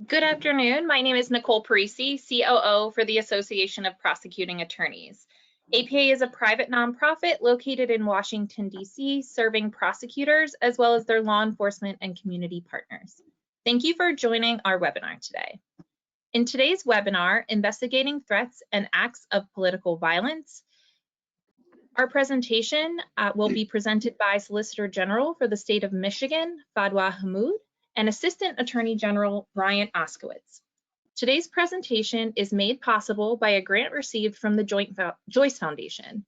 Good afternoon. My name is Nicole Parisi, COO for the Association of Prosecuting Attorneys. APA is a private nonprofit located in Washington, D.C., serving prosecutors as well as their law enforcement and community partners. Thank you for joining our webinar today. In today's webinar, Investigating Threats and Acts of Political Violence, our presentation will be presented by Solicitor General for the state of Michigan, Fadwa Hammoud, and Assistant Attorney General Brian Oskowitz. Today's presentation is made possible by a grant received from the Joyce Foundation.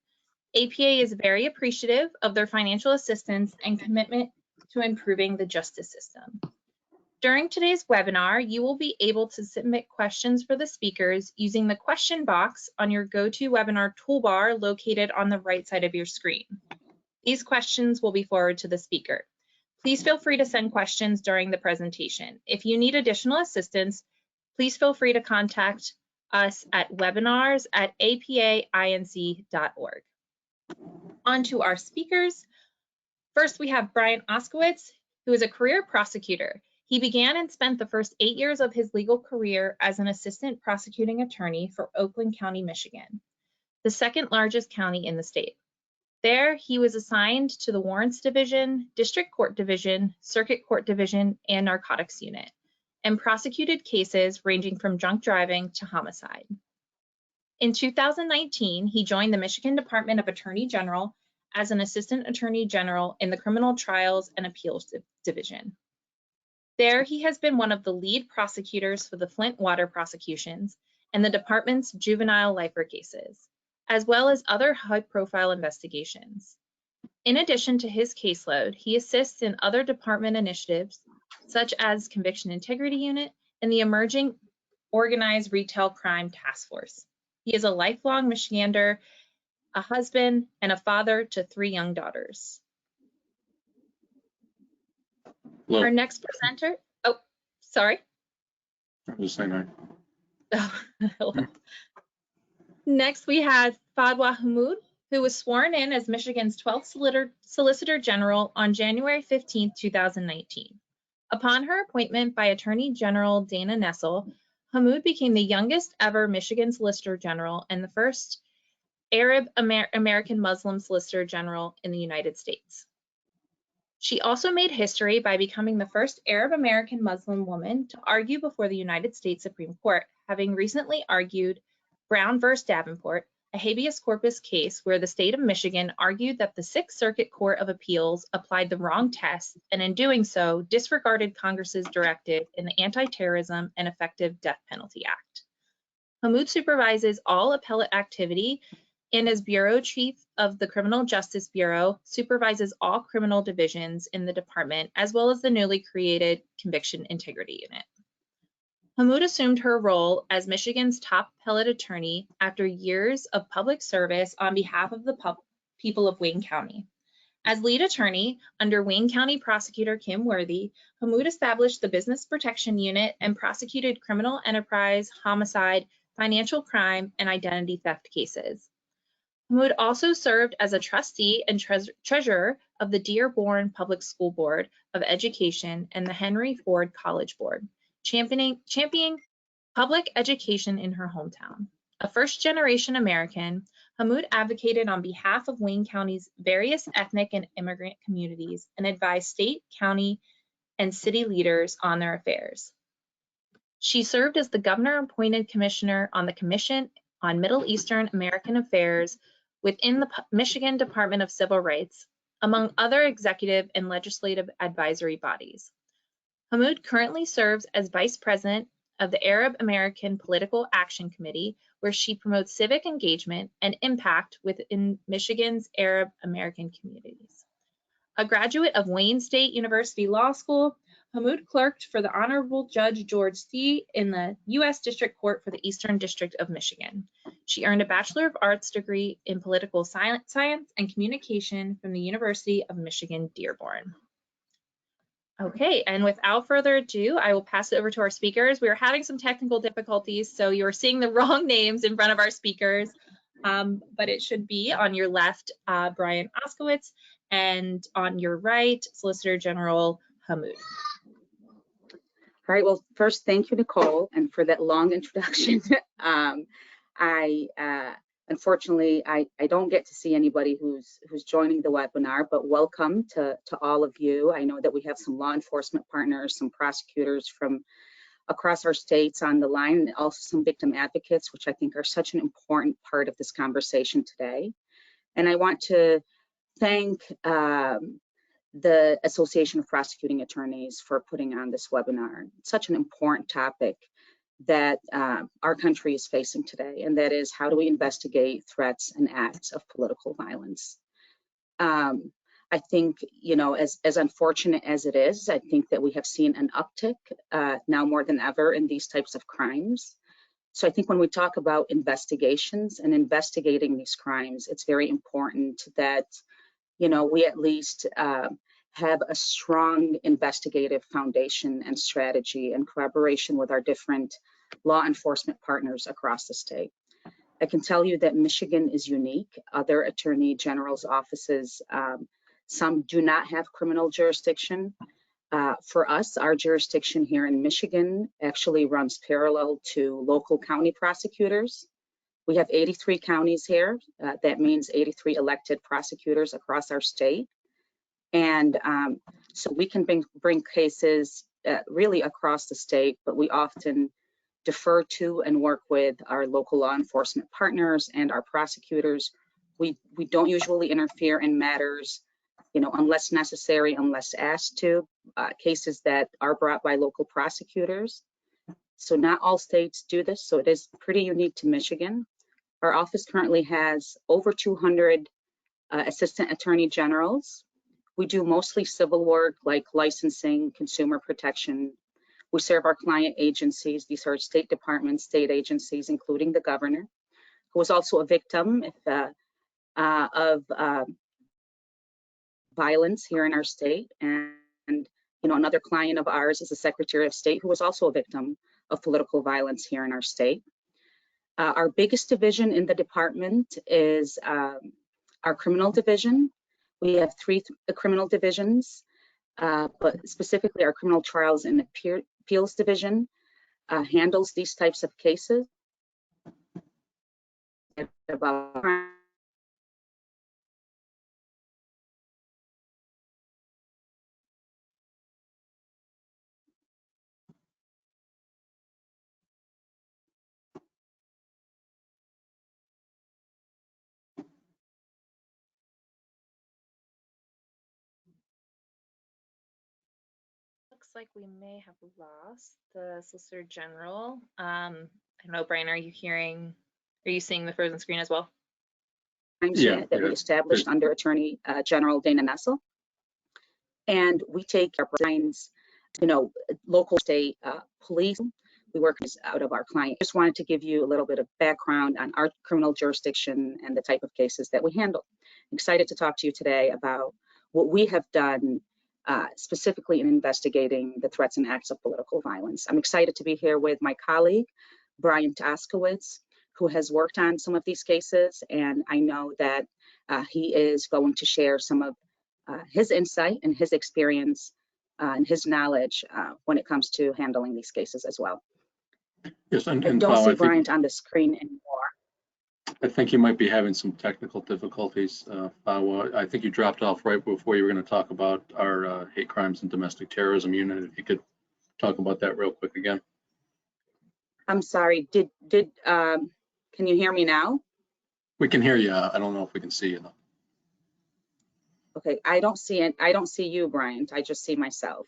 APA is very appreciative of their financial assistance and commitment to improving the justice system. During today's webinar, you will be able to submit questions for the speakers using the question box on your GoToWebinar toolbar located on the right side of your screen. These questions will be forwarded to the speaker. Please feel free to send questions during the presentation. If you need additional assistance, please feel free to contact us at webinars@apainc.org. On to our speakers. First, we have Brian Oskowitz, who is a career prosecutor. He began and spent the first 8 years of his legal career as an assistant prosecuting attorney for Oakland County, Michigan, the second largest county in the state. There, he was assigned to the Warrants Division, District Court Division, Circuit Court Division, and Narcotics Unit, and prosecuted cases ranging from drunk driving to homicide. In 2019, he joined the Michigan Department of Attorney General as an Assistant Attorney General in the Criminal Trials and Appeals Division. There, he has been one of the lead prosecutors for the Flint water prosecutions and the department's juvenile lifer cases, as well as other high-profile investigations. In addition to his caseload, he assists in other department initiatives, such as Conviction Integrity Unit and the emerging Organized Retail Crime Task Force. He is a lifelong Michigander, a husband, and a father to 3 young daughters. Hello. Our next presenter, sorry. I'm just saying hi. Oh, hello. Next, we have Fadwa Hammoud, who was sworn in as Michigan's 12th Solicitor General on January 15, 2019. Upon her appointment by Attorney General Dana Nessel, Hammoud became the youngest ever Michigan Solicitor General and the first Arab American Muslim Solicitor General in the United States. She also made history by becoming the first Arab American Muslim woman to argue before the United States Supreme Court, having recently argued Brown v. Davenport, a habeas corpus case where the state of Michigan argued that the Sixth Circuit Court of Appeals applied the wrong test and in doing so disregarded Congress's directive in the Anti-Terrorism and Effective Death Penalty Act. Hammoud supervises all appellate activity and as Bureau Chief of the Criminal Justice Bureau, supervises all criminal divisions in the department, as well as the newly created Conviction Integrity Unit. Hammoud assumed her role as Michigan's top appellate attorney after years of public service on behalf of the people of Wayne County. As lead attorney under Wayne County Prosecutor Kim Worthy, Hammoud established the Business Protection Unit and prosecuted criminal enterprise, homicide, financial crime, and identity theft cases. Hammoud also served as a trustee and treasurer of the Dearborn Public School Board of Education and the Henry Ford College Board, championing public education in her hometown. A first-generation American, Hammoud advocated on behalf of Wayne County's various ethnic and immigrant communities and advised state, county, and city leaders on their affairs. She served as the governor-appointed commissioner on the Commission on Middle Eastern American Affairs within the Michigan Department of Civil Rights, among other executive and legislative advisory bodies. Hammoud currently serves as Vice President of the Arab American Political Action Committee, where she promotes civic engagement and impact within Michigan's Arab American communities. A graduate of Wayne State University Law School, Hammoud clerked for the Honorable Judge George C. in the U.S. District Court for the Eastern District of Michigan. She earned a Bachelor of Arts degree in Political Science and Communication from the University of Michigan, Dearborn. Okay, and without further ado, I will pass it over to our speakers. We are having some technical difficulties, so you're seeing the wrong names in front of our speakers, but it should be on your left, Brian Oskowitz, and on your right, Solicitor General Hammoud. All right, well, first, thank you, Nicole, and for that long introduction. Unfortunately, I don't get to see anybody who's joining the webinar, but welcome to all of you. I know that we have some law enforcement partners, some prosecutors from across our states on the line, and also some victim advocates, which I think are such an important part of this conversation today. And I want to thank the Association of Prosecuting Attorneys for putting on this webinar. It's such an important topic that our country is facing today, and that is, how do we investigate threats and acts of political violence? I think, you know, as unfortunate as it is, I think that we have seen an uptick now more than ever in these types of crimes. So I think when we talk about investigations and investigating these crimes, it's very important that, you know, we at least have a strong investigative foundation and strategy in collaboration with our different law enforcement partners across the state. I can tell you that Michigan is unique. Other attorney general's offices, some do not have criminal jurisdiction. For us, our jurisdiction here in Michigan actually runs parallel to local county prosecutors. We have 83 counties here. That means 83 elected prosecutors across our state. And so we can bring cases really across the state, but we often defer to and work with our local law enforcement partners and our prosecutors. We don't usually interfere in matters, you know, unless necessary, unless asked to, cases that are brought by local prosecutors. So not all states do this, so it is pretty unique to Michigan. Our office currently has over 200 assistant attorney generals. We do mostly civil work like licensing, consumer protection. We serve our client agencies. These are state departments, state agencies, including the governor, who was also a victim of violence here in our state. And you know, another client of ours is the Secretary of State, who was also a victim of political violence here in our state. Our biggest division in the department is our criminal division. We have three criminal divisions, but specifically our criminal trials and appeals division handles these types of cases. Looks like we may have lost the Solicitor General. I don't know, Brian, are you seeing the frozen screen as well? Yeah, that we established under Attorney General Dana Nessel. And we take our clients, you know, local state police. We work out of our client. Just wanted to give you a little bit of background on our criminal jurisdiction and the type of cases that we handle. I'm excited to talk to you today about what we have done specifically in investigating the threats and acts of political violence. I'm excited to be here with my colleague, Brian Toskowitz, who has worked on some of these cases, and I know that he is going to share some of his insight and his experience and his knowledge when it comes to handling these cases as well. Yes, and I don't see Brian on the screen anymore. I think you might be having some technical difficulties, Fadwa. I think you dropped off right before you were going to talk about our hate crimes and domestic terrorism unit. If you could talk about that real quick again. I'm sorry. Can you hear me now? We can hear you. I don't know if we can see you though. Okay, I don't see it. I don't see you, Brian. I just see myself.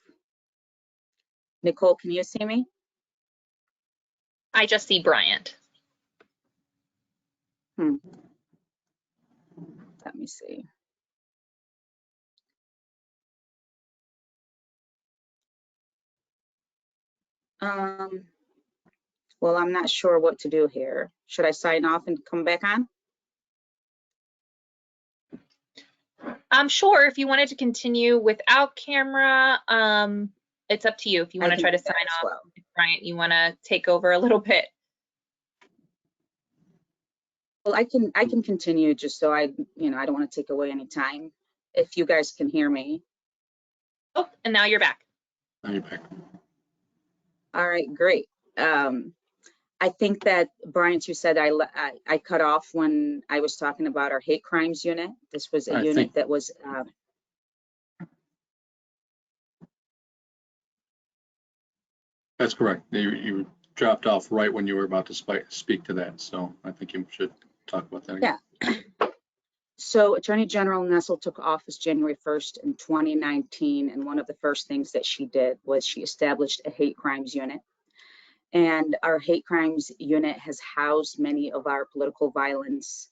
Nicole, can you see me? I just see Bryant. Let me see. Well, I'm not sure what to do here. Should I sign off and come back on? I'm sure if you wanted to continue without camera, it's up to you. If you want to try to sign off, well. Bryant, you want to take over a little bit? Well, I can continue just so I don't want to take away any time. If you guys can hear me. Oh, and now you're back. Now you're back. All right, great. I think that, Bryant, you said I cut off when I was talking about our hate crimes unit. This was a I unit think that was, that's correct. You dropped off right when you were about to speak to that. So I think you should talk about that again. yeah. So Attorney General Nessel took office January 1st in 2019, and one of the first things that she did was she established a hate crimes unit. And our hate crimes unit has housed many of our political violence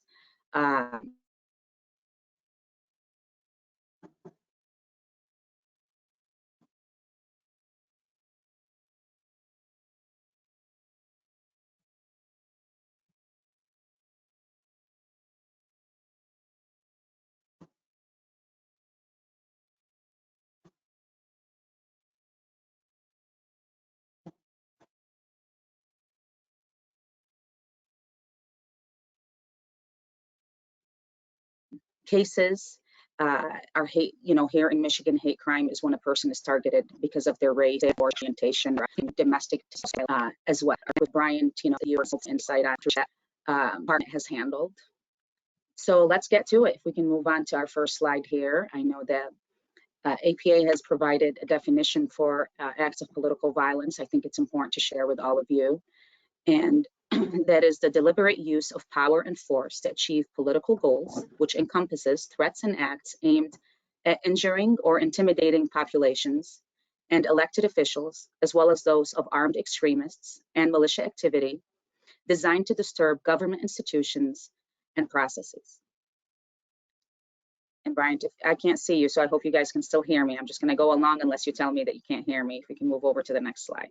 cases. Our hate, here in Michigan, hate crime is when a person is targeted because of their race, their orientation, domestic as well. With Brian, your insight on that part has handled. So let's get to it. If we can move on to our first slide here. I know that APA has provided a definition for acts of political violence. I think it's important to share with all of you. And that is the deliberate use of power and force to achieve political goals, which encompasses threats and acts aimed at injuring or intimidating populations and elected officials, as well as those of armed extremists and militia activity designed to disturb government institutions and processes. And Brian, I can't see you, so I hope you guys can still hear me. I'm just going to go along unless you tell me that you can't hear me. If we can move over to the next slide.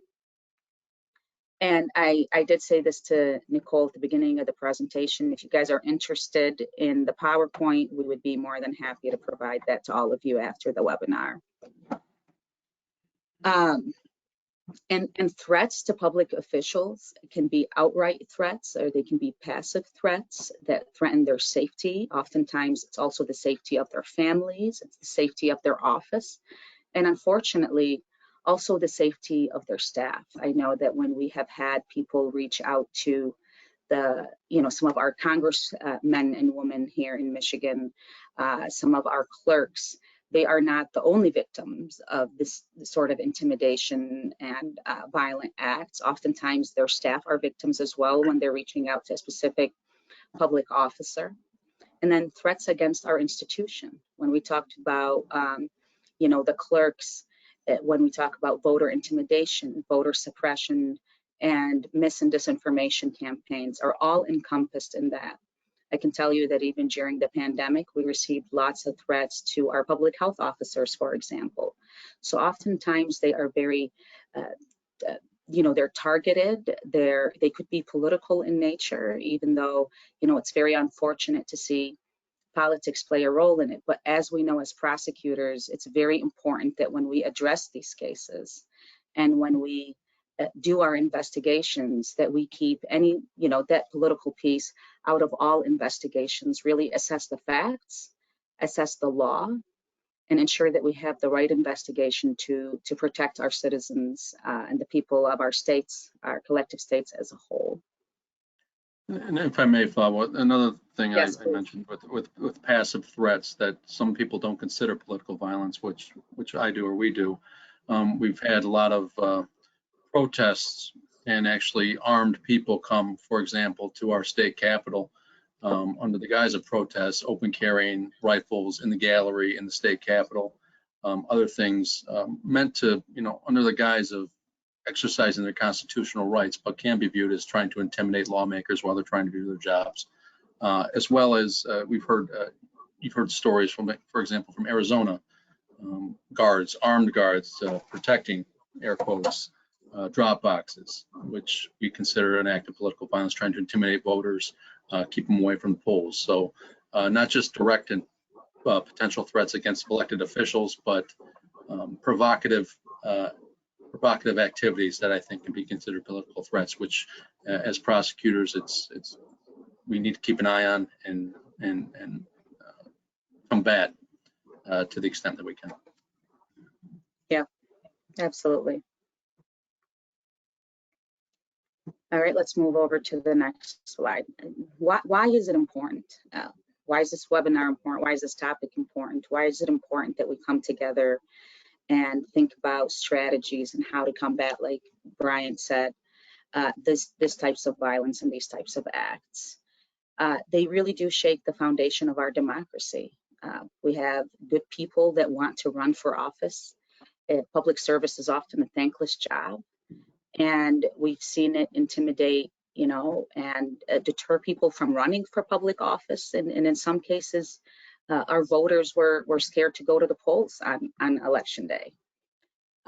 And I did say this to Nicole at the beginning of the presentation. If you guys are interested in the PowerPoint, we would be more than happy to provide that to all of you after the webinar. And threats to public officials can be outright threats, or they can be passive threats that threaten their safety. Oftentimes, it's also the safety of their families, it's the safety of their office, and unfortunately, also the safety of their staff. I know that when we have had people reach out to some of our congressmen and women here in Michigan, some of our clerks, they are not the only victims of this sort of intimidation and violent acts. Oftentimes their staff are victims as well when they're reaching out to a specific public officer. And then threats against our institution. When we talked about, the clerks, when we talk about voter intimidation, voter suppression, and mis and disinformation campaigns are all encompassed in that. I can tell you that even during the pandemic, we received lots of threats to our public health officers, for example. So oftentimes they are very, they're targeted, they could be political in nature, even though, it's very unfortunate to see politics play a role in it. But as we know as prosecutors, it's very important that when we address these cases and when we do our investigations, that we keep any, that political piece out of all investigations, really assess the facts, assess the law, and ensure that we have the right investigation to protect our citizens and the people of our states, our collective states as a whole. And if I may, Fadwa, another thing Yes, I mentioned with passive threats that some people don't consider political violence, which I do or we do. We've had a lot of protests and actually armed people come, for example, to our state capitol under the guise of protests, open carrying rifles in the gallery in the state capitol, other things meant to, under the guise of exercising their constitutional rights, but can be viewed as trying to intimidate lawmakers while they're trying to do their jobs. As well as you've heard stories from, for example, from Arizona, armed guards protecting, air quotes, drop boxes, which we consider an act of political violence, trying to intimidate voters, keep them away from the polls. So not just direct and potential threats against elected officials, but provocative activities that I think can be considered political threats, which as prosecutors, we need to keep an eye on and combat to the extent that we can. Yeah, absolutely. All right, let's move over to the next slide. Why is it important? Why is this webinar important? Why is this topic important? Why is it important that we come together and think about strategies and how to combat, like Brian said, this types of violence and these types of acts? They really do shake the foundation of our democracy. We have good people that want to run for office. Public service is often a thankless job, and we've seen it intimidate, and deter people from running for public office. And in some cases, our voters were scared to go to the polls on election day.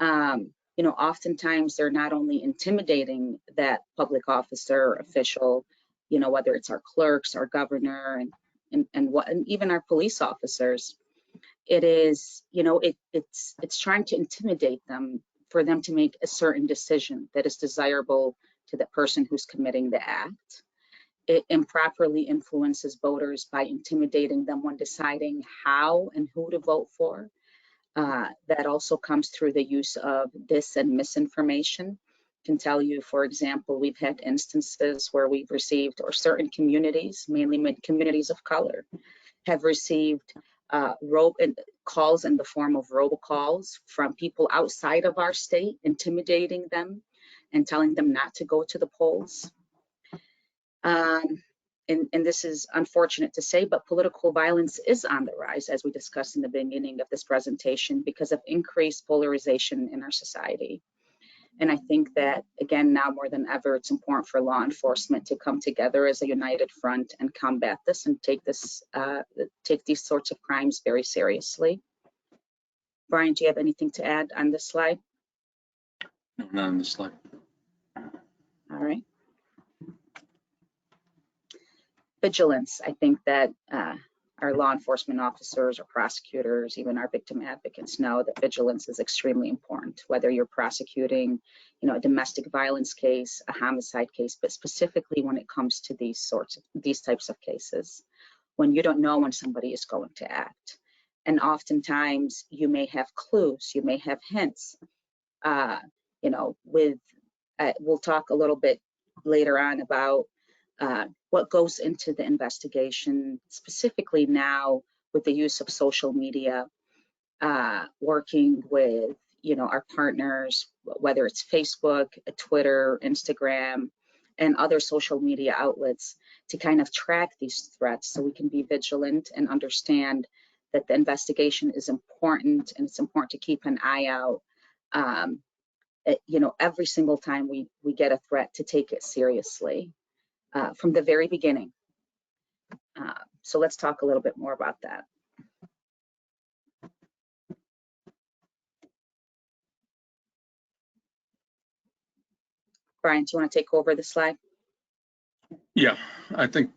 Oftentimes they're not only intimidating that public officer or official, whether it's our clerks, our governor, and even our police officers. It is, it's trying to intimidate them for them to make a certain decision that is desirable to the person who's committing the act. It improperly influences voters by intimidating them when deciding how and who to vote for. That also comes through the use of dis and misinformation. I can tell you, for example, we've had instances where we've received, or certain communities, mainly communities of color, have received calls in the form of robocalls from people outside of our state, intimidating them and telling them not to go to the polls. And this is unfortunate to say, but political violence is on the rise, as we discussed in the beginning of this presentation, because of increased polarization in our society. And I think that, again, now more than ever, it's important for law enforcement to come together as a united front and combat this and take these sorts of crimes very seriously. Brian, do you have anything to add on this slide? No, not on this slide. All right. Vigilance. I think that our law enforcement officers or prosecutors, even our victim advocates, know that vigilance is extremely important, whether you're prosecuting, a domestic violence case, a homicide case, but specifically when it comes to these types of cases, when you don't know when somebody is going to act. And oftentimes you may have clues, you may have hints, we'll talk a little bit later on about what goes into the investigation, specifically now with the use of social media, working with, our partners, whether it's Facebook, Twitter, Instagram, and other social media outlets, to kind of track these threats so we can be vigilant and understand that the investigation is important, and it's important to keep an eye out, every single time we get a threat, to take it seriously. From the very beginning. So let's talk a little bit more about that. Brian, do you want to take over the slide? Yeah, I think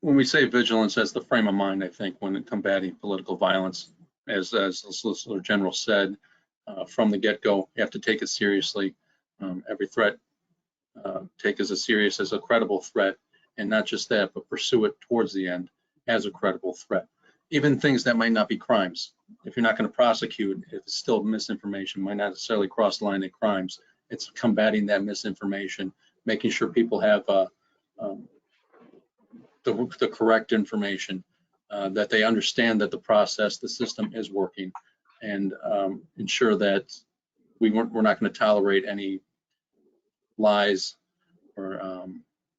when we say vigilance as the frame of mind, I think when combating political violence, as the Solicitor General said, from the get-go, you have to take it seriously. Every threat, take as serious as a credible threat, and not just that, but pursue it towards the end as a credible threat. Even things that might not be crimes. If you're not going to prosecute, if it's still misinformation, might not necessarily cross the line at crimes. It's combating that misinformation, making sure people have the correct information, that they understand that the process, the system is working, and ensure that we're not going to tolerate any lies or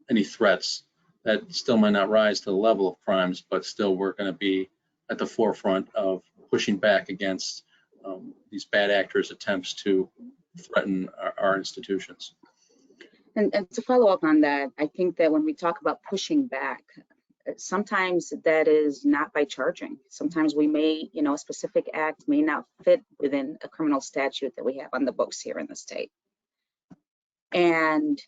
any threats that still might not rise to the level of crimes, but still we're going to be at the forefront of pushing back against these bad actors' attempts to threaten our institutions. And to follow up on that, I think that when we talk about pushing back, sometimes that is not by charging. Sometimes we may, a specific act may not fit within a criminal statute that we have on the books here in the state. And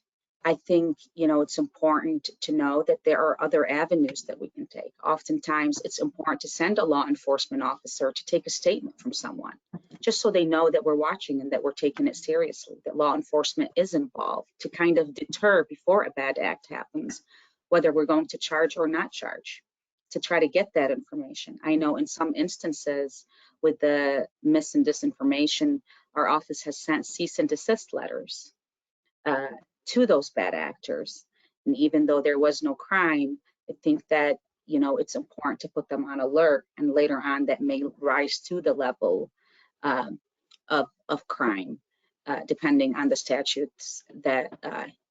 I think, it's important to know that there are other avenues that we can take. Oftentimes, it's important to send a law enforcement officer to take a statement from someone, just so they know that we're watching and that we're taking it seriously, that law enforcement is involved, to kind of deter before a bad act happens, whether we're going to charge or not charge, to try to get that information. I know in some instances with the mis and disinformation, our office has sent cease and desist letters to those bad actors. And even though there was no crime, I think that, you know, it's important to put them on alert, and later on that may rise to the level of crime, depending on the statutes that,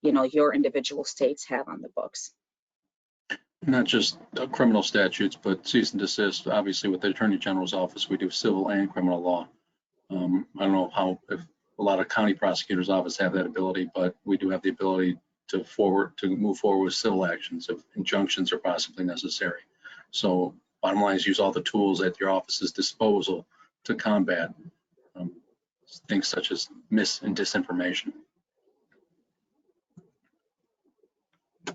you know, your individual states have on the books. Not just criminal statutes, but cease and desist. Obviously, with the Attorney General's office, we do civil and criminal law. I don't know if a lot of county prosecutors' office have that ability, but we do have the ability to move forward with civil actions if injunctions are possibly necessary. So bottom line is use all the tools at your office's disposal to combat things such as mis and disinformation. All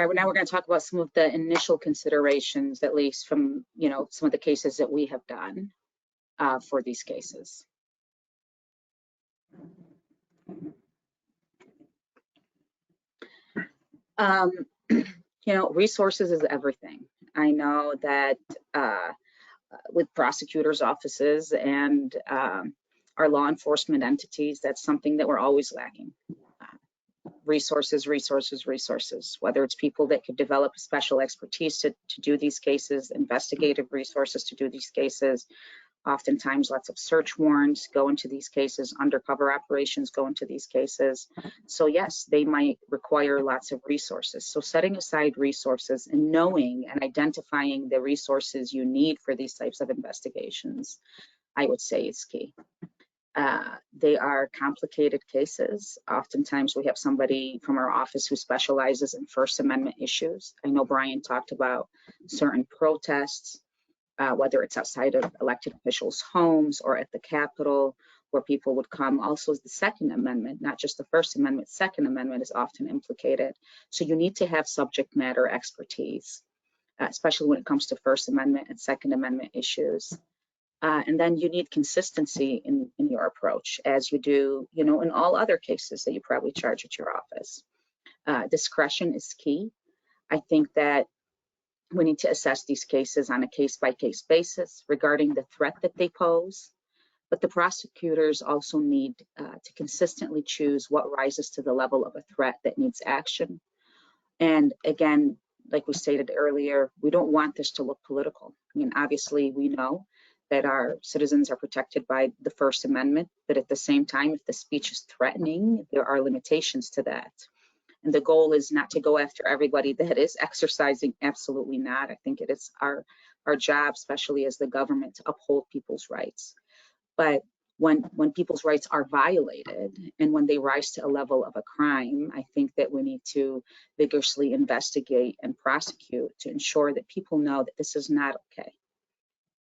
right, well, now we're going to talk about some of the initial considerations, at least from, you know, some of the cases that we have done for these cases. You know, resources is everything. I know that with prosecutors' offices and our law enforcement entities, that's something that we're always lacking. Resources, whether it's people that could develop special expertise to do these cases, investigative resources to do these cases. Oftentimes, lots of search warrants go into these cases, undercover operations go into these cases. So yes, they might require lots of resources. So setting aside resources and knowing and identifying the resources you need for these types of investigations, I would say is key. They are complicated cases. Oftentimes we have somebody from our office who specializes in First Amendment issues. I know Brian talked about certain protests, whether it's outside of elected officials' homes or at the Capitol, where people would come. Also the Second Amendment, not just the First Amendment, Second Amendment is often implicated. So you need to have subject matter expertise, especially when it comes to First Amendment and Second Amendment issues. And then you need consistency in your approach, as you do, you know, in all other cases that you probably charge at your office. Discretion is key. I think that we need to assess these cases on a case-by-case basis regarding the threat that they pose. But the prosecutors also need to consistently choose what rises to the level of a threat that needs action. And again, like we stated earlier, we don't want this to look political. I mean, obviously, we know that our citizens are protected by the First Amendment, but at the same time, if the speech is threatening, there are limitations to that. And the goal is not to go after everybody that is exercising, absolutely not. I think it is our job, especially as the government, to uphold people's rights. But when people's rights are violated and when they rise to a level of a crime, I think that we need to vigorously investigate and prosecute to ensure that people know that this is not okay,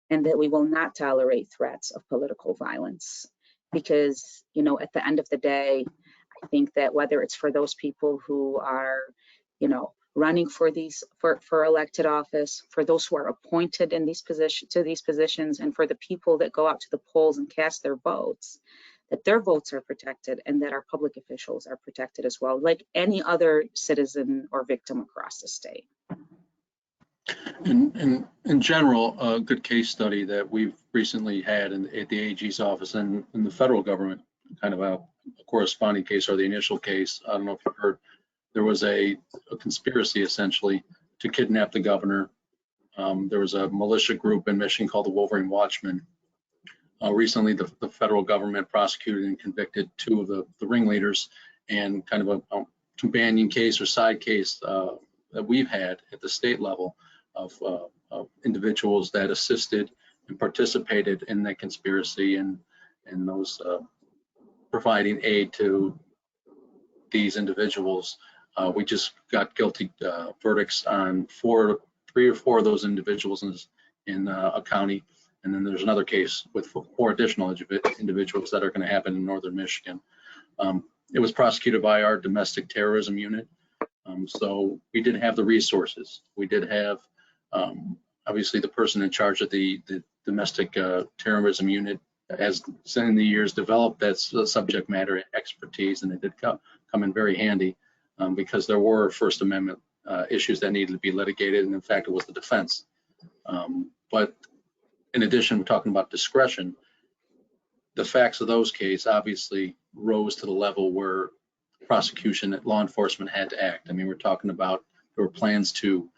and that we will not tolerate threats of political violence. Because, you know, at the end of the day, I think that whether it's for those people who are, you know, running for elected office, for those who are appointed in these positions, and for the people that go out to the polls and cast their votes, that their votes are protected and that our public officials are protected as well, like any other citizen or victim across the state. In general, a good case study that we've recently had at the AG's office and in the federal government, kind of a corresponding case or the initial case, I don't know if you've heard, there was a conspiracy essentially to kidnap the governor. There was a militia group in Michigan called the Wolverine Watchmen. Recently, the federal government prosecuted and convicted two of the ringleaders, and kind of a companion case or side case that we've had at the state level of individuals that assisted and participated in that conspiracy and those providing aid to these individuals. We just got guilty verdicts on 3 or 4 of those individuals in a county, and then there's another case with 4 additional individuals that are going to happen in northern Michigan. It was prosecuted by our domestic terrorism unit, so we did have the resources. We did have obviously the person in charge of the domestic terrorism unit has in the years developed that subject matter expertise, and it did come in very handy because there were First Amendment issues that needed to be litigated, and in fact it was the defense. But in addition, we're talking about discretion. the facts of those cases obviously rose to the level where prosecution, law enforcement had to act. I mean, we're talking about there were plans to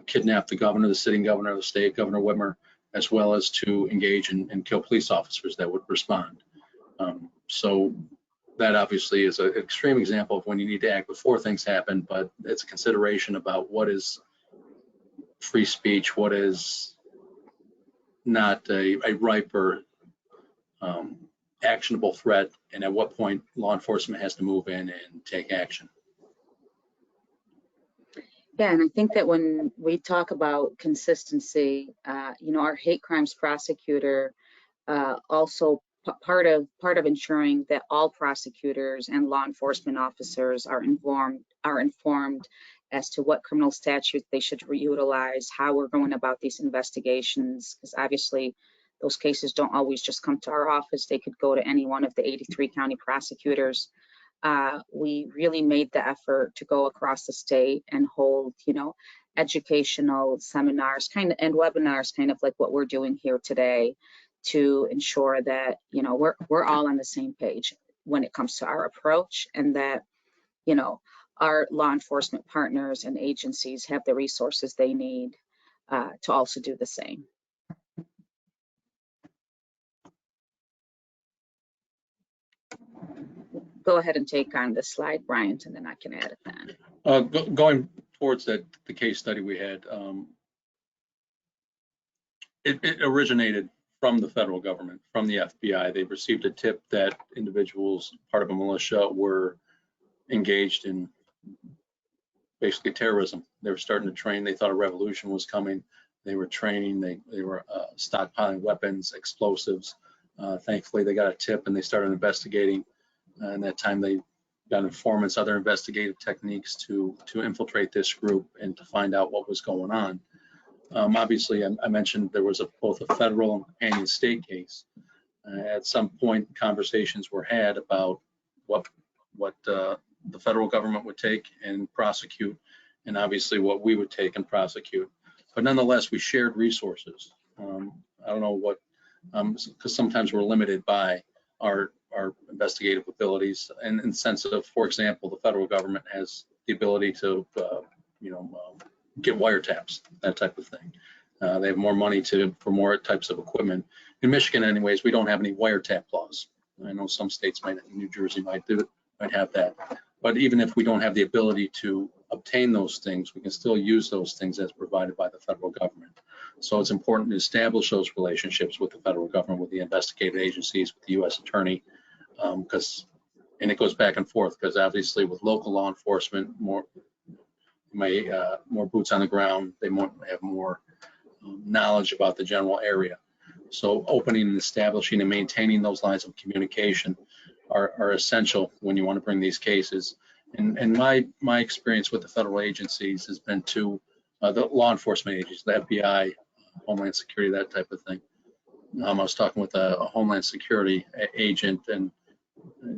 kidnap the governor, the sitting governor of the state, Governor Whitmer, as well as to engage and kill police officers that would respond. So that obviously is an extreme example of when you need to act before things happen, but it's a consideration about what is free speech, what is not a ripe or actionable threat, and at what point law enforcement has to move in and take action. Yeah, and I think that when we talk about consistency, you know, our hate crimes prosecutor also part of ensuring that all prosecutors and law enforcement officers are informed as to what criminal statute they should reutilize, how we're going about these investigations, because obviously those cases don't always just come to our office. They could go to any one of the 83 county prosecutors. We really made the effort to go across the state and hold, you know, educational seminars and webinars, kind of like what we're doing here today, to ensure that, you know, we're all on the same page when it comes to our approach, and that, you know, our law enforcement partners and agencies have the resources they need to also do the same. Go ahead and take on this slide, Bryant, and then I can add it then. Going towards the case study we had, it originated from the federal government, from the FBI. They received a tip that individuals, part of a militia, were engaged in basically terrorism. They were starting to train. They thought a revolution was coming. They were training. They were stockpiling weapons, explosives. Thankfully, they got a tip and they started investigating. And that time they got informants, other investigative techniques to infiltrate this group and to find out what was going on. Obviously, I mentioned there was both a federal and companion state case. At some point, conversations were had about what the federal government would take and prosecute, and obviously what we would take and prosecute. But nonetheless, we shared resources. I don't know what, because sometimes we're limited by our investigative abilities, and in the sense of, for example, the federal government has the ability to, get wiretaps, that type of thing. They have more money for more types of equipment. In Michigan, anyways, we don't have any wiretap laws. I know some states might, New Jersey might have that. But even if we don't have the ability to obtain those things, we can still use those things as provided by the federal government. So it's important to establish those relationships with the federal government, with the investigative agencies, with the U.S. Attorney, and it goes back and forth, because obviously with local law enforcement, more boots on the ground, they have more knowledge about the general area. So opening and establishing and maintaining those lines of communication are essential when you want to bring these cases. And my experience with the federal agencies has been to the law enforcement agencies, the FBI, Homeland Security, that type of thing. I was talking with a Homeland Security agent, and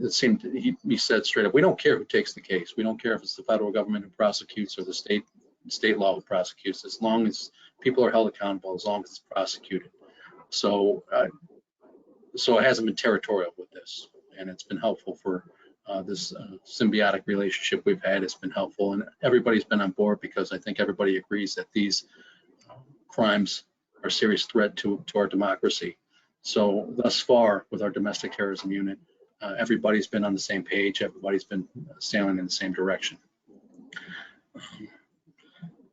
it seemed he said straight up, we don't care who takes the case. We don't care if it's the federal government who prosecutes or the state law who prosecutes, as long as people are held accountable, as long as it's prosecuted. So it hasn't been territorial with this, and it's been helpful for this symbiotic relationship we've had. It's been helpful, and everybody's been on board, because I think everybody agrees that these crimes are a serious threat to our democracy. So thus far, with our domestic terrorism unit, everybody's been on the same page. Everybody's been sailing in the same direction.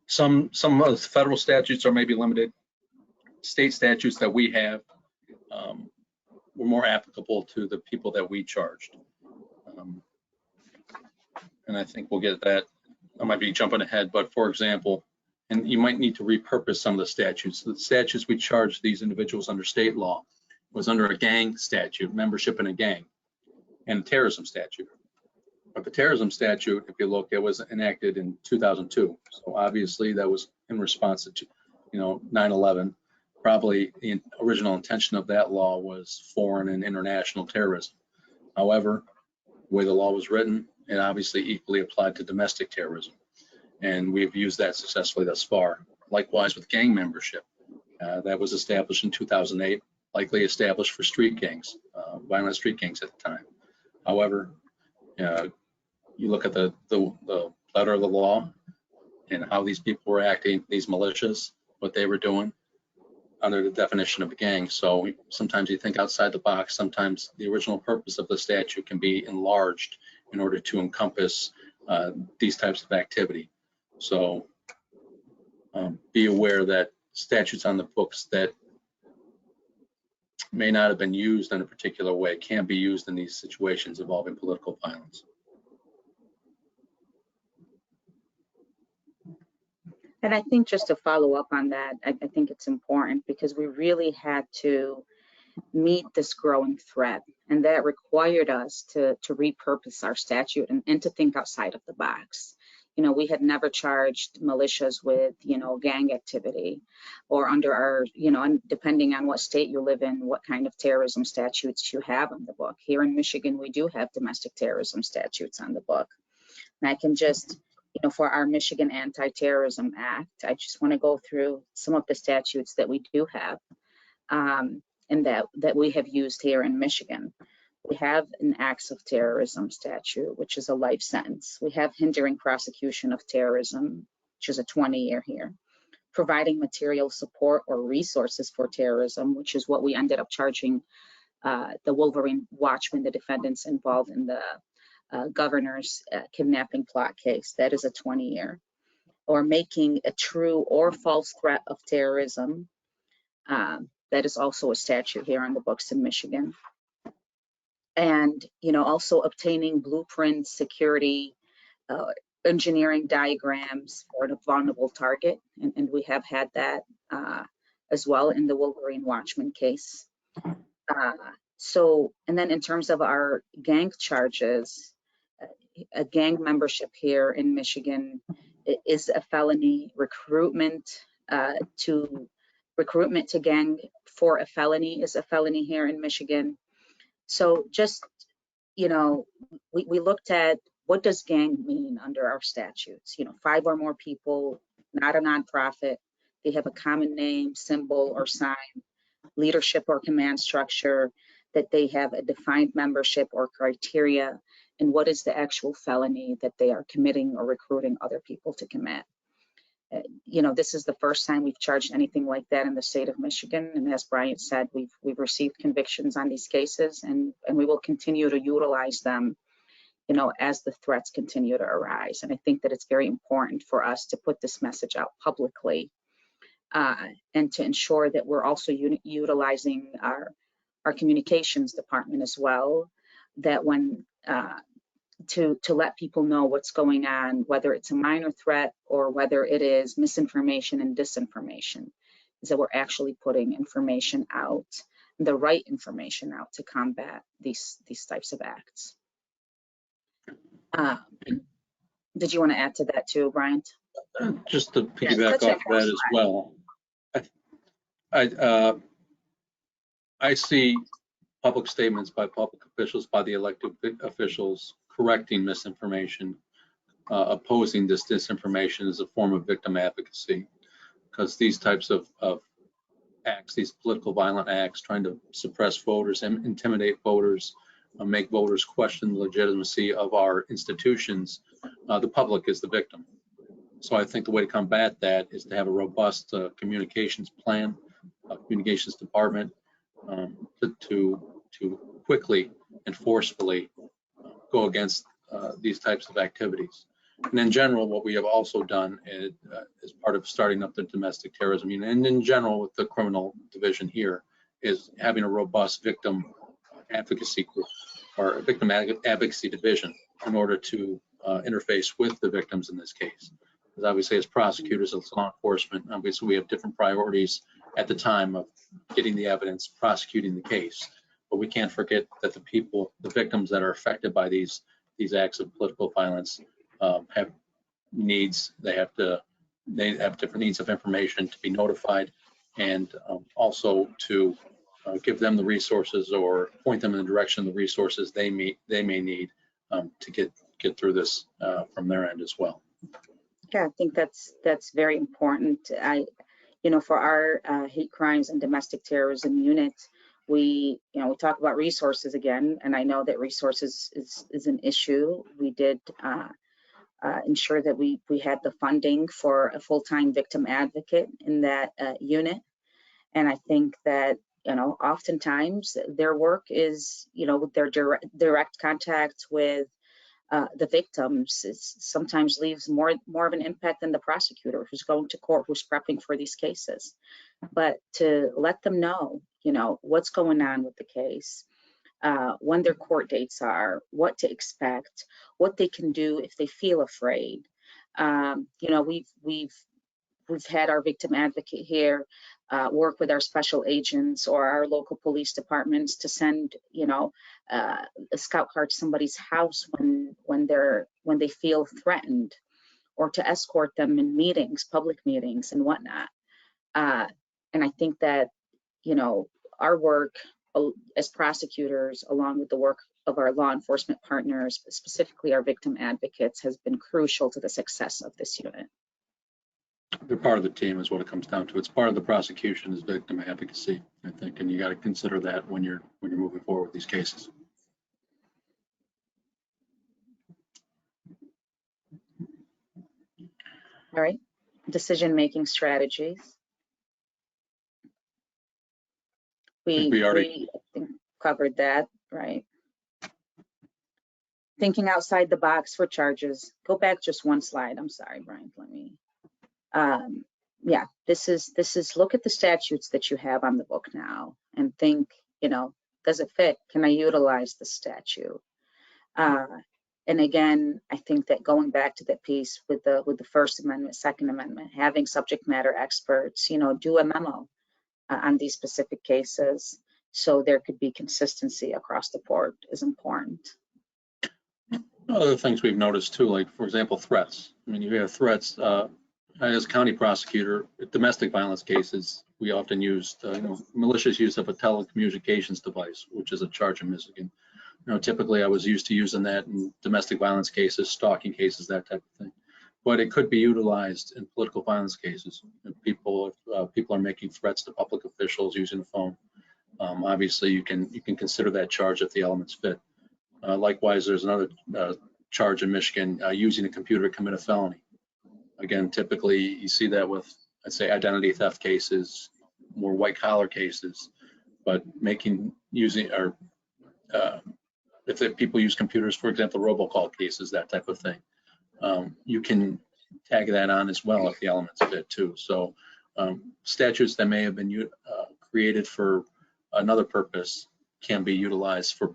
Some of the federal statutes are maybe limited. State statutes that we have were more applicable to the people that we charged. And I think we'll get that. I might be jumping ahead, but for example, and you might need to repurpose some of the statutes. The statutes we charged these individuals under state law was under a gang statute, membership in a gang, and a terrorism statute. But the terrorism statute, if you look, it was enacted in 2002. So obviously that was in response to, 9/11. Probably the original intention of that law was foreign and international terrorism. However, the way the law was written, it obviously equally applied to domestic terrorism. And we've used that successfully thus far. Likewise with gang membership. That was established in 2008. likely established for street gangs, violent street gangs at the time. However, you look at the letter of the law and how these people were acting, these militias, what they were doing under the definition of a gang. So sometimes you think outside the box. Sometimes the original purpose of the statute can be enlarged in order to encompass these types of activity. So be aware that statutes on the books that may not have been used in a particular way can be used in these situations involving political violence. And I think just to follow up on that, I think it's important because we really had to meet this growing threat, and that required us to repurpose our statute and to think outside of the box. You know, we had never charged militias with, you know, gang activity, or under our, you know, and depending on what state you live in, what kind of terrorism statutes you have on the book. Here in Michigan, we do have domestic terrorism statutes on the book. And I can just, you know, for our Michigan Anti-Terrorism Act, I just want to go through some of the statutes that we do have and that we have used here in Michigan. We have an acts of terrorism statute, which is a life sentence. We have hindering prosecution of terrorism, which is a 20-year here. Providing material support or resources for terrorism, which is what we ended up charging the Wolverine Watchman, the defendants involved in the governor's kidnapping plot case. That is a 20-year. Or making a true or false threat of terrorism. That is also a statute here on the books in Michigan. And, you know, also obtaining blueprints, security, engineering diagrams for a vulnerable target. And we have had that as well in the Wolverine Watchman case. So, and then in terms of our gang charges, a gang membership here in Michigan is a felony. Recruitment to gang for a felony is a felony here in Michigan. So just, you know, we looked at what does gang mean under our statutes. You know, 5 or more people, not a nonprofit. They have a common name, symbol, or sign, leadership or command structure, that they have a defined membership or criteria, and what is the actual felony that they are committing or recruiting other people to commit. You know, this is the first time we've charged anything like that in the state of Michigan. And as Brian said, we've received convictions on these cases, and we will continue to utilize them, you know, as the threats continue to arise. And I think that it's very important for us to put this message out publicly and to ensure that we're also utilizing our communications department as well, that when to let people know what's going on, whether it's a minor threat or whether it is misinformation and disinformation, is that we're actually putting information out, the right information out to combat these types of acts. Did you want to add to that too, Brian? Just to piggyback off that as well, I see public statements by public officials, by the elected officials, correcting misinformation, opposing this disinformation as a form of victim advocacy, because these types of acts, these political violent acts, trying to suppress voters and intimidate voters, make voters question the legitimacy of our institutions, the public is the victim. So I think the way to combat that is to have a robust communications plan, communications department, to quickly and forcefully go against these types of activities. And in general, what we have also done is, as part of starting up the domestic terrorism unit, and in general with the criminal division here, is having a robust victim advocacy group or victim advocacy division in order to interface with the victims in this case. Because obviously, as prosecutors, as law enforcement, obviously we have different priorities at the time of getting the evidence, prosecuting the case. But we can't forget that the people, the victims that are affected by these acts of political violence have needs. They have different needs of information to be notified, and also to give them the resources or point them in the direction of the resources they may need to get through this from their end as well. Yeah, I think that's very important. You know, for our hate crimes and domestic terrorism unit, we talk about resources again, and I know that resources is an issue. We did ensure that we had the funding for a full-time victim advocate in that unit. And I think that, oftentimes their work is, with their direct contact with the victims, sometimes leaves more of an impact than the prosecutor who's going to court, who's prepping for these cases. But to let them know, what's going on with the case, when their court dates are, what to expect, what they can do if they feel afraid. We've had our victim advocate here work with our special agents or our local police departments to send, a scout car to somebody's house when they feel threatened, or to escort them in meetings, public meetings and whatnot. And I think that, our work as prosecutors, along with the work of our law enforcement partners, specifically our victim advocates, has been crucial to the success of this unit. They're part of the team is what it comes down to. It's part of the prosecution is victim advocacy, I think, and you got to consider that when you're moving forward with these cases. All right, decision-making strategies. We already covered that, right? Thinking outside the box for charges. Go back just one slide. I'm sorry, Brian. Let me. Yeah, this is look at the statutes that you have on the book now and think, does it fit? Can I utilize the statute? And again, I think that going back to that piece with the First Amendment, Second Amendment, having subject matter experts, do a memo on these specific cases so there could be consistency across the board is important. Other things we've noticed too, like for example, threats. I mean, you have threats. As a county prosecutor, domestic violence cases, we often used malicious use of a telecommunications device, which is a charge in Michigan. Typically I was used to using that in domestic violence cases, stalking cases, that type of thing. But it could be utilized in political violence cases. People are making threats to public officials using the phone. Obviously, you can consider that charge if the elements fit. Likewise, there's another charge in Michigan using a computer to commit a felony. Again, typically you see that with, I'd say, identity theft cases, more white collar cases, but if people use computers, for example, robocall cases, that type of thing, you can tag that on as well if the elements fit too. So statutes that may have been created for another purpose can be utilized for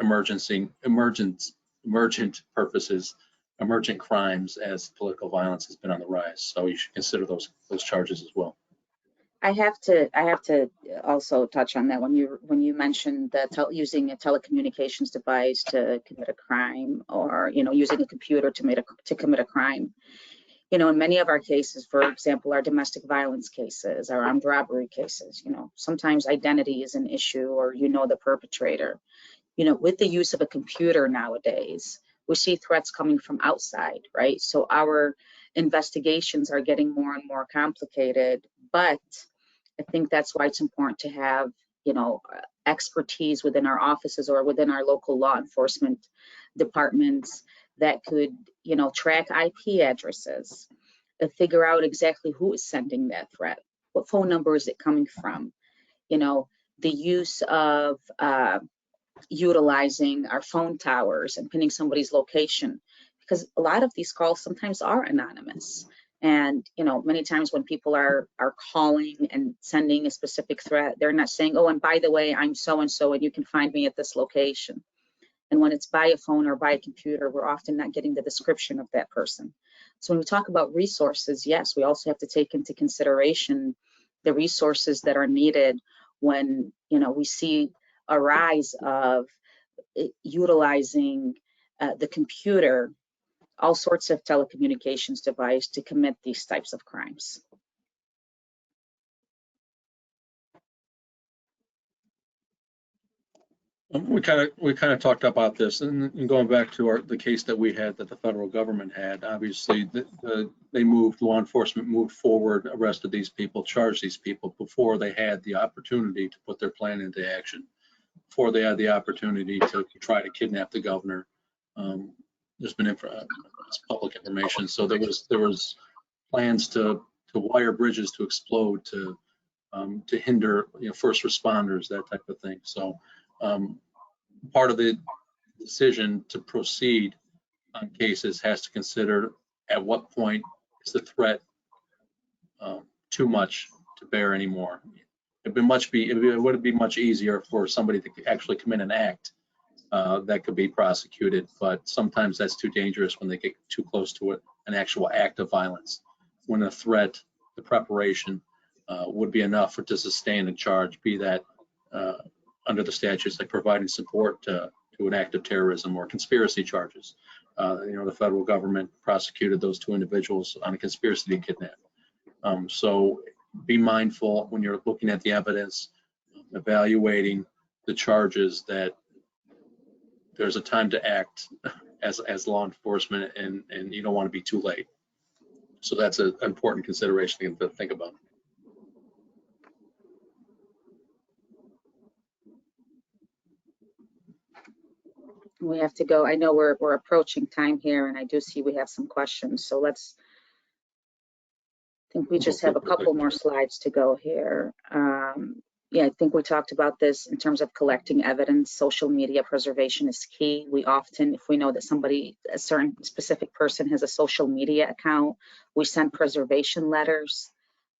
emergent purposes, emergent crimes, as political violence has been on the rise. So you should consider those charges as well. I have to also touch on that when you mentioned that using a telecommunications device to commit a crime, or using a computer to commit a crime. In many of our cases, for example, our domestic violence cases, our armed robbery cases, sometimes identity is an issue, or the perpetrator. With the use of a computer nowadays, we see threats coming from outside, right? So our investigations are getting more and more complicated, but I think that's why it's important to have, expertise within our offices or within our local law enforcement departments that could, track IP addresses, figure out exactly who is sending that threat, what phone number is it coming from, the use of utilizing our phone towers and pinning somebody's location, because a lot of these calls sometimes are anonymous. And many times when people are calling and sending a specific threat, they're not saying, oh, and by the way, I'm so and so, and you can find me at this location. And when it's by a phone or by a computer, we're often not getting the description of that person. So when we talk about resources, yes, we also have to take into consideration the resources that are needed when we see a rise of utilizing the computer, all sorts of telecommunications device to commit these types of crimes. We kind of talked about this, and going back to the case that we had, that the federal government had. Obviously, law enforcement moved forward, arrested these people, charged these people before they had the opportunity to put their plan into action, before they had the opportunity to try to kidnap the governor. There's been it's public information, so there was plans to wire bridges to explode, to hinder first responders, that type of thing. So. Part of the decision to proceed on cases has to consider at what point is the threat too much to bear anymore. It would be much easier for somebody to actually commit an act that could be prosecuted, but sometimes that's too dangerous when they get too close to an actual act of violence. When a threat, the preparation would be enough to sustain a charge, be that under the statutes, like providing support to an act of terrorism or conspiracy charges. The federal government prosecuted those two individuals on a conspiracy to kidnap. So be mindful when you're looking at the evidence, evaluating the charges, that there's a time to act as law enforcement, and you don't want to be too late. So that's an important consideration to think about. We have to go. I know we're approaching time here, and I do see we have some questions. So I think we just have a couple more slides to go here. Yeah, I think we talked about this in terms of collecting evidence. Social media preservation is key. We often, if we know that a certain specific person has a social media account, we send preservation letters.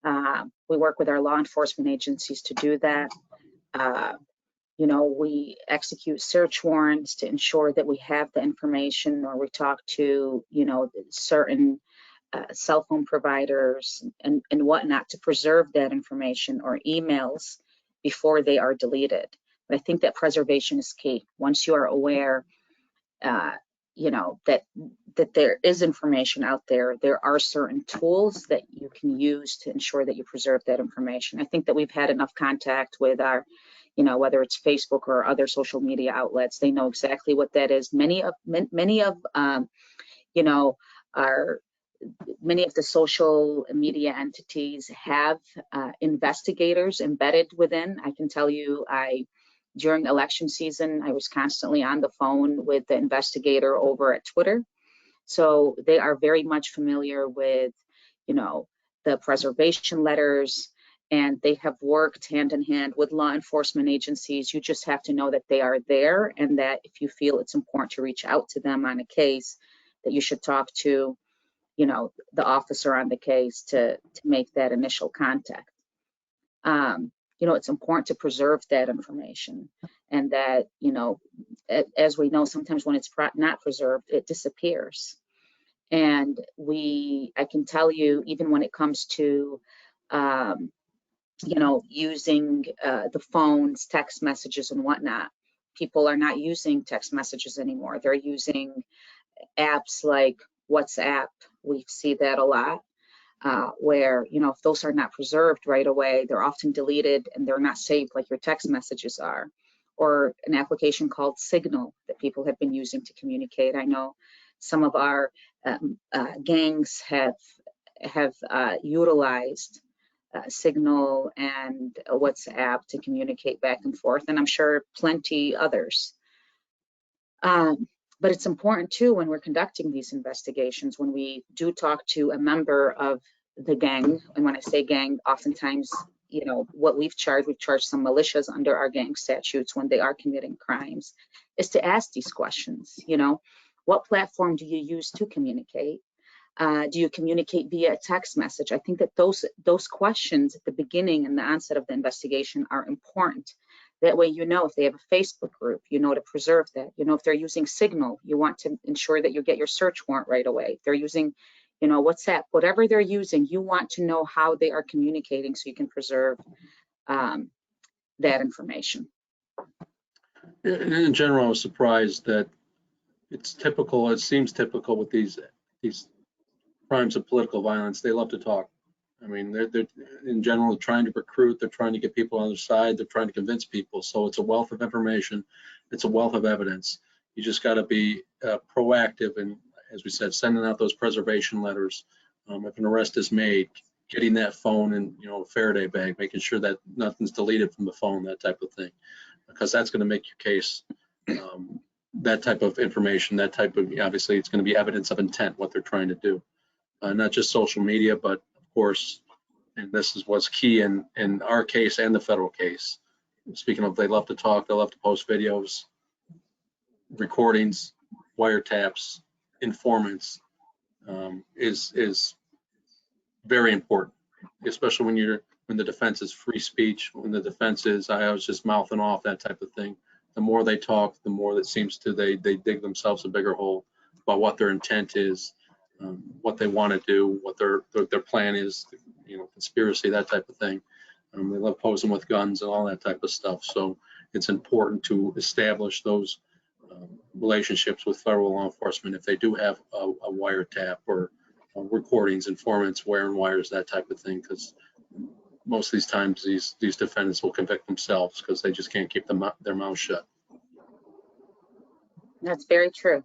We work with our law enforcement agencies to do that. We execute search warrants to ensure that we have the information, or we talk to, certain cell phone providers and whatnot to preserve that information, or emails before they are deleted. But I think that preservation is key. Once you are aware, that there is information out there, there are certain tools that you can use to ensure that you preserve that information. I think that we've had enough contact with our, whether it's Facebook or other social media outlets. They know exactly what that is. Many of the social media entities have investigators embedded within. I can tell you, during election season, I was constantly on the phone with the investigator over at Twitter. So they are very much familiar with, the preservation letters, and they have worked hand in hand with law enforcement agencies. You just have to know that they are there, and that if you feel it's important to reach out to them on a case, that you should talk to, the officer on the case to make that initial contact. It's important to preserve that information, and that, as we know, sometimes when it's not preserved, it disappears. And I can tell you, even when it comes to, using the phones, text messages and whatnot, people are not using text messages anymore. They're using apps like WhatsApp. We see that a lot, where, if those are not preserved right away, they're often deleted and they're not saved like your text messages are. Or an application called Signal that people have been using to communicate. I know some of our gangs have utilized Signal and WhatsApp to communicate back and forth, and I'm sure plenty others. But it's important too, when we're conducting these investigations, when we do talk to a member of the gang, and when I say gang, oftentimes, what we've charged some militias under our gang statutes when they are committing crimes, is to ask these questions. What platform do you use to communicate? Do you communicate via a text message? I think that those questions at the beginning and the onset of the investigation are important. That way, if they have a Facebook group, to preserve that. If they're using Signal, you want to ensure that you get your search warrant right away. If they're using, WhatsApp, whatever they're using, you want to know how they are communicating so you can preserve that information. In general, I was surprised that it seems typical with these crimes of political violence. They love to talk. I mean, they're in general trying to recruit, they're trying to get people on their side, they're trying to convince people. So it's a wealth of information, it's a wealth of evidence. You just got to be proactive, and as we said, sending out those preservation letters. If an arrest is made, getting that phone in, a Faraday bag, making sure that nothing's deleted from the phone, that type of thing, because that's going to make your case. That type of information, that type of, obviously, it's going to be evidence of intent, what they're trying to do. Not just social media, but of course, and this is what's key in our case and the federal case. Speaking of, they love to talk, they love to post videos, recordings, wiretaps, informants, is very important, especially when the defense is free speech, when the defense is, I was just mouthing off, that type of thing. The more they talk, the more that seems to they dig themselves a bigger hole about what their intent is, what they want to do, what their plan is, conspiracy, that type of thing. They love posing with guns and all that type of stuff. So it's important to establish those relationships with federal law enforcement if they do have a wiretap or recordings, informants, wearing wires, that type of thing, because most of these times these defendants will convict themselves because they just can't keep their mouth shut. That's very true.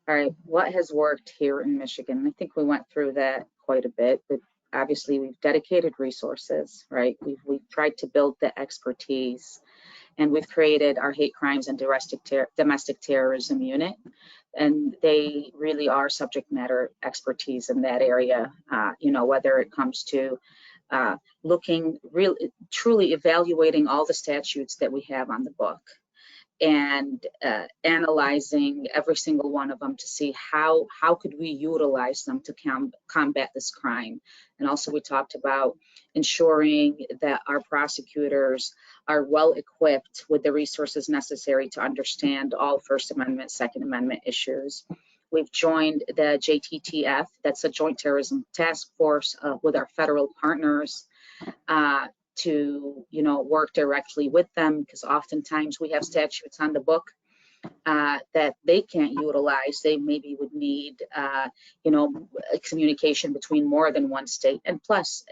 All right, what has worked here in Michigan? I think we went through that quite a bit, but obviously we've dedicated resources, right? We've tried to build the expertise, and we've created our hate crimes and domestic terrorism unit, and they really are subject matter expertise in that area. Whether it comes to looking truly evaluating all the statutes that we have on the book, and analyzing every single one of them to see how could we utilize them to combat this crime. And also we talked about ensuring that our prosecutors are well equipped with the resources necessary to understand all First Amendment, Second Amendment issues. We've joined the JTTF, that's a Joint Terrorism Task Force with our federal partners, to work directly with them, because oftentimes we have statutes on the book that they can't utilize. They maybe would need communication between more than one state. And plus,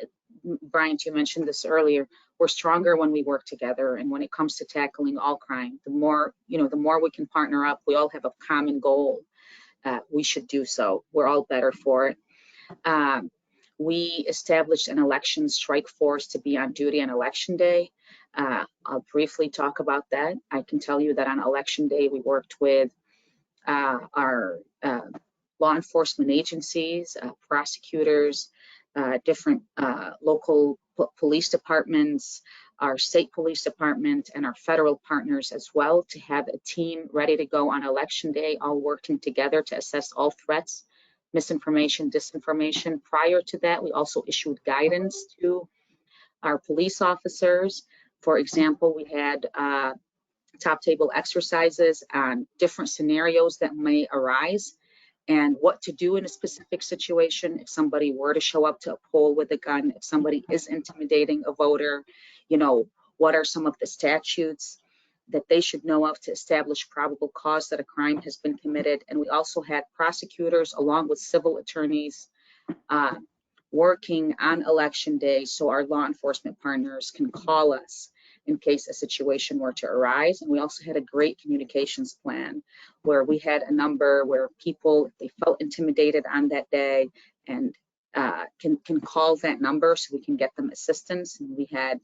Bryant, you mentioned this earlier, we're stronger when we work together, and when it comes to tackling all crime, the more we can partner up, we all have a common goal, we should do so. We're all better for it. We established an election strike force to be on duty on election day. I'll briefly talk about that. I can tell you that on election day, we worked with our law enforcement agencies, prosecutors, different local police departments, our state police department, and our federal partners as well, to have a team ready to go on election day, all working together to assess all threats, misinformation, disinformation. Prior to that, we also issued guidance to our police officers. For example, we had top table exercises on different scenarios that may arise and what to do in a specific situation. If somebody were to show up to a poll with a gun, if somebody is intimidating a voter, what are some of the statutes that they should know of to establish probable cause that a crime has been committed. And we also had prosecutors along with civil attorneys working on election day, so our law enforcement partners can call us in case a situation were to arise. And we also had a great communications plan where we had a number where people, if they felt intimidated on that day, and can call that number so we can get them assistance. And we had,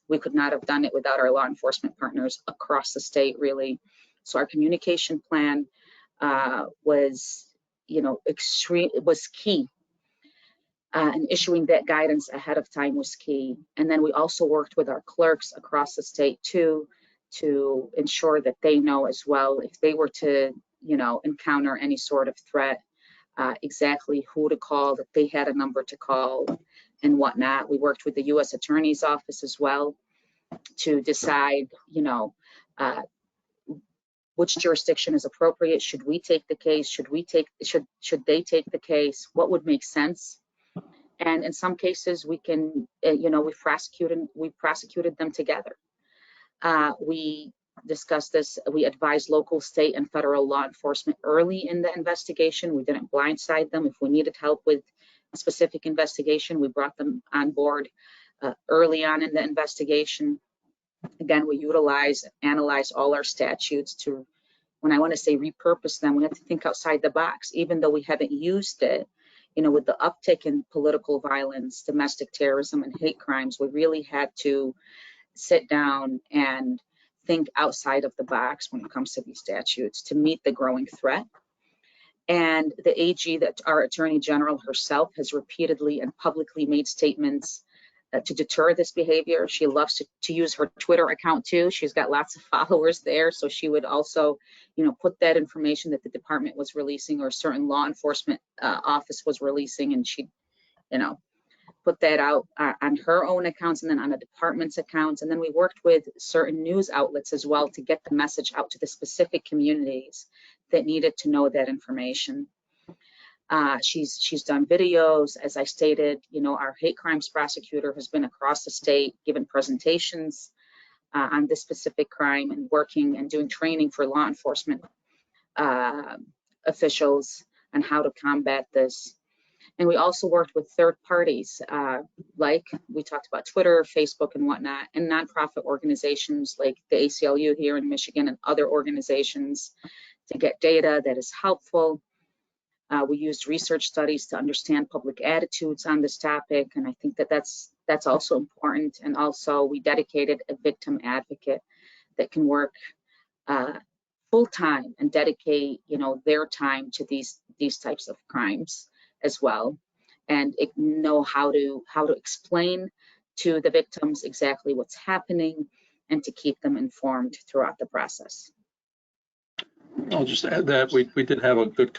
we could not have done it without our law enforcement partners across the state, really. So our communication plan was, was key. And issuing that guidance ahead of time was key. And then we also worked with our clerks across the state too, to ensure that they know as well, if they were to, encounter any sort of threat, exactly who to call, that they had a number to call and whatnot. We worked with the U.S. Attorney's Office as well to decide, which jurisdiction is appropriate. Should we take the case? Should they take the case? What would make sense? And in some cases, we can, we prosecuted them together. We discussed this. We advised local, state, and federal law enforcement early in the investigation. We didn't blindside them. If we needed help with a specific investigation, we brought them on board early on in the investigation. Again, we analyze all our statutes to, when I want to say repurpose them, we have to think outside the box, even though we haven't used it. You know, with the uptick in political violence, domestic terrorism, and hate crimes, we really had to sit down and think outside of the box when it comes to these statutes to meet the growing threat. And the AG, that our Attorney General herself, has repeatedly and publicly made statements to deter this behavior. She loves to use her Twitter account too. She's got lots of followers there. So she would also, you know, put that information that the department was releasing or a certain law enforcement office was releasing, and she'd, you know, put that out on her own accounts and then on the department's accounts. And then we worked with certain news outlets as well to get the message out to the specific communities that needed to know that information. She's done videos, as I stated. You know, our hate crimes prosecutor has been across the state giving presentations on this specific crime and working and doing training for law enforcement officials on how to combat this. And we also worked with third parties, like we talked about Twitter, Facebook, and whatnot, and nonprofit organizations like the ACLU here in Michigan and other organizations to get data that is helpful. We used research studies to understand public attitudes on this topic, and I think that that's also important. And also, we dedicated a victim advocate that can work full time and dedicate, you know, their time to these types of crimes as well, and know how to explain to the victims exactly what's happening and to keep them informed throughout the process. I'll just add that we did have a good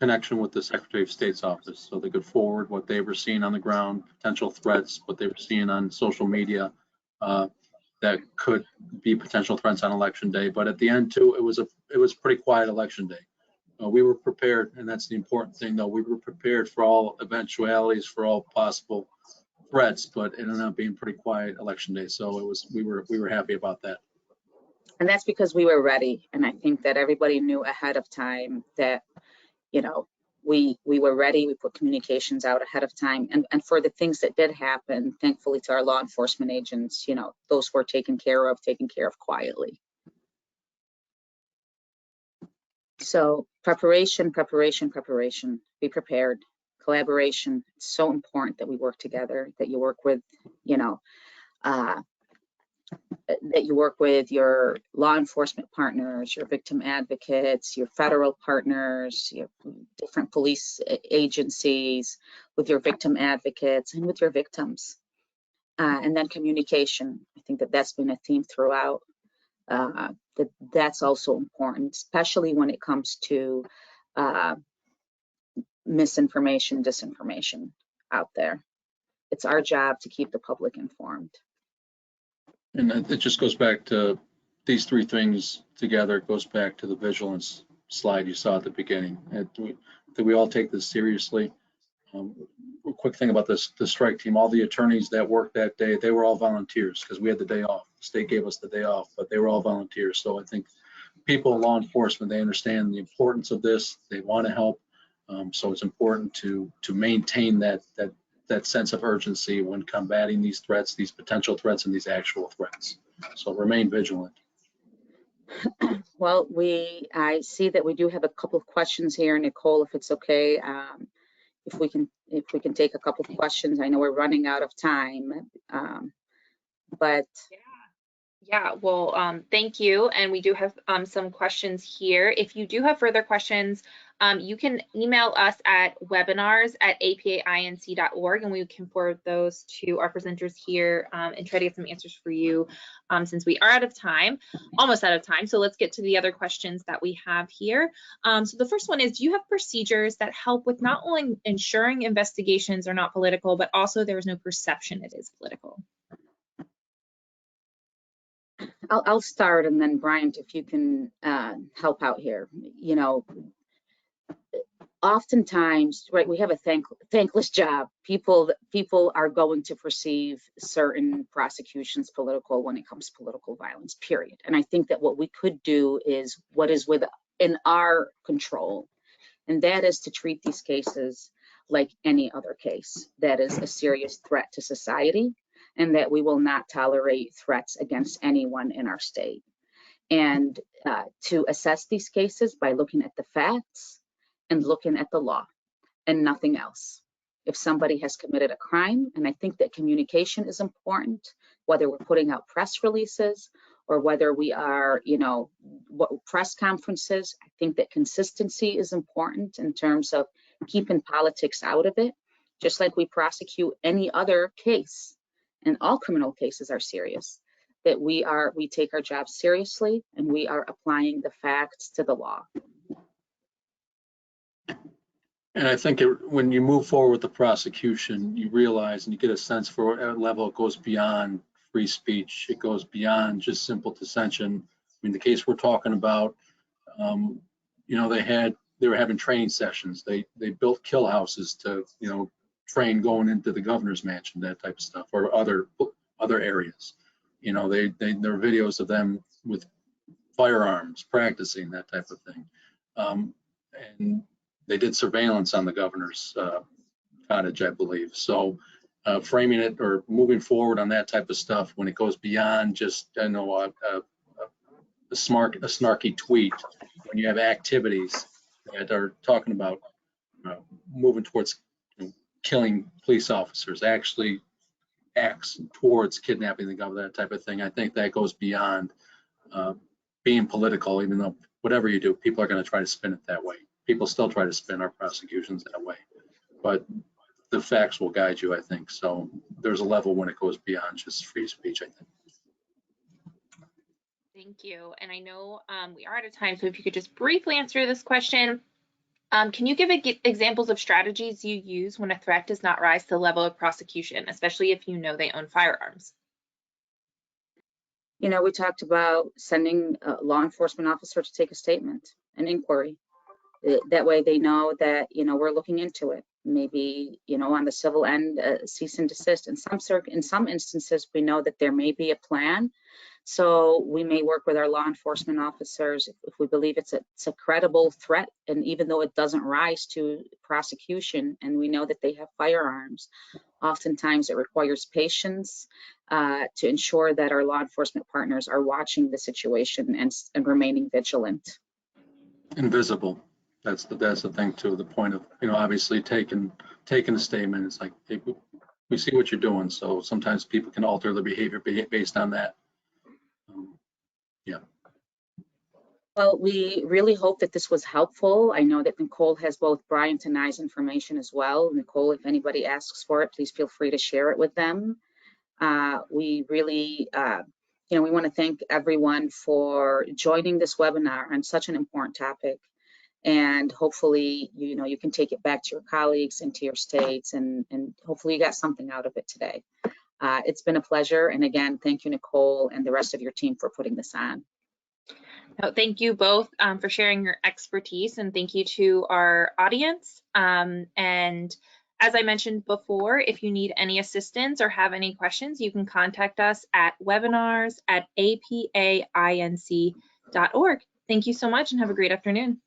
connection with the Secretary of State's office, so they could forward what they were seeing on the ground, potential threats, what they were seeing on social media that could be potential threats on election day. But at the end too, it was a pretty quiet election day. We were prepared, and that's the important thing, though. We were prepared for all eventualities, for all possible threats, but it ended up being pretty quiet election day. So we were happy about that. And that's because we were ready. And I think that everybody knew ahead of time that, you know, we were ready. We put communications out ahead of time. And for the things that did happen, thankfully to our law enforcement agents, you know, those were taken care of quietly. So preparation. Be prepared. Collaboration. It's so important that we work together, that you work with, you know, that you work with your law enforcement partners, your victim advocates, your federal partners, your different police agencies, with your victim advocates and with your victims. And then communication. I think that that's been a theme throughout. That's also important, especially when it comes to misinformation, disinformation out there. It's our job to keep the public informed. And it just goes back to these three things together. It goes back to the vigilance slide you saw at the beginning. We all take this seriously. A quick thing about the strike team, all the attorneys that worked that day, they were all volunteers because we had the day off. The state gave us the day off, but they were all volunteers. So I think people in law enforcement, they understand the importance of this. They want to help. So it's important to maintain that sense of urgency when combating these threats, these potential threats, and these actual threats. So remain vigilant. Well, I see that we do have a couple of questions here, Nicole, if it's okay. If we can take a couple of questions. I know we're running out of time, but yeah. Well, thank you. And we do have some questions here. If you do have further questions, you can email us at webinars@apainc.org, and we can forward those to our presenters here and try to get some answers for you since we are almost out of time. So let's get to the other questions that we have here. So the first one is, do you have procedures that help with not only ensuring investigations are not political, but also there is no perception it is political? I'll start, and then Bryant, if you can help out here. You know, oftentimes, right, we have a thankless job. People are going to perceive certain prosecutions political when it comes to political violence, period. And I think that what we could do is what is within our control, and that is to treat these cases like any other case that is a serious threat to society, and that we will not tolerate threats against anyone in our state. And to assess these cases by looking at the facts and looking at the law and nothing else. If somebody has committed a crime, and I think that communication is important, whether we're putting out press releases or whether we are, press conferences, I think that consistency is important in terms of keeping politics out of it, just like we prosecute any other case, and all criminal cases are serious, that we take our job seriously and we are applying the facts to the law. And I think when you move forward with the prosecution, you realize and you get a sense for a level it goes beyond free speech. It goes beyond just simple dissension. I mean, the case we're talking about, they were having training sessions. They built kill houses to, train going into the governor's mansion, that type of stuff, or other areas. There are videos of them with firearms practicing, that type of thing. And they did surveillance on the governor's cottage, I believe. So framing it or moving forward on that type of stuff when it goes beyond just, a snarky tweet, when you have activities that are talking about moving towards killing police officers, actually acts towards kidnapping the governor, that type of thing. I think that goes beyond being political, even though whatever you do, people are going to try to spin it that way. People still try to spin our prosecutions that way, but the facts will guide you, I think. So there's a level when it goes beyond just free speech, I think. Thank you. And I know we are out of time, so if you could just briefly answer this question. Can you give examples of strategies you use when a threat does not rise to the level of prosecution, especially if you know they own firearms? We talked about sending a law enforcement officer to take a statement, an inquiry. That way they know that, we're looking into it. Maybe, on the civil end, cease and desist. In some instances, we know that there may be a plan. So we may work with our law enforcement officers if we believe it's a credible threat, and even though it doesn't rise to prosecution and we know that they have firearms, oftentimes it requires patience to ensure that our law enforcement partners are watching the situation and remaining vigilant. Invisible. That's the thing too. The point of, obviously taking a statement. It's like, hey, we see what you're doing. So sometimes people can alter their behavior based on that. Yeah. Well, we really hope that this was helpful. I know that Nicole has both Bryant and I's information as well. Nicole, if anybody asks for it, please feel free to share it with them. We really, we want to thank everyone for joining this webinar on such an important topic. And hopefully, you can take it back to your colleagues and to your states, and hopefully you got something out of it today. It's been a pleasure. And again, thank you, Nicole, and the rest of your team for putting this on. No, thank you both for sharing your expertise, and thank you to our audience. And as I mentioned before, if you need any assistance or have any questions, you can contact us at webinars@apainc.org. Thank you so much and have a great afternoon.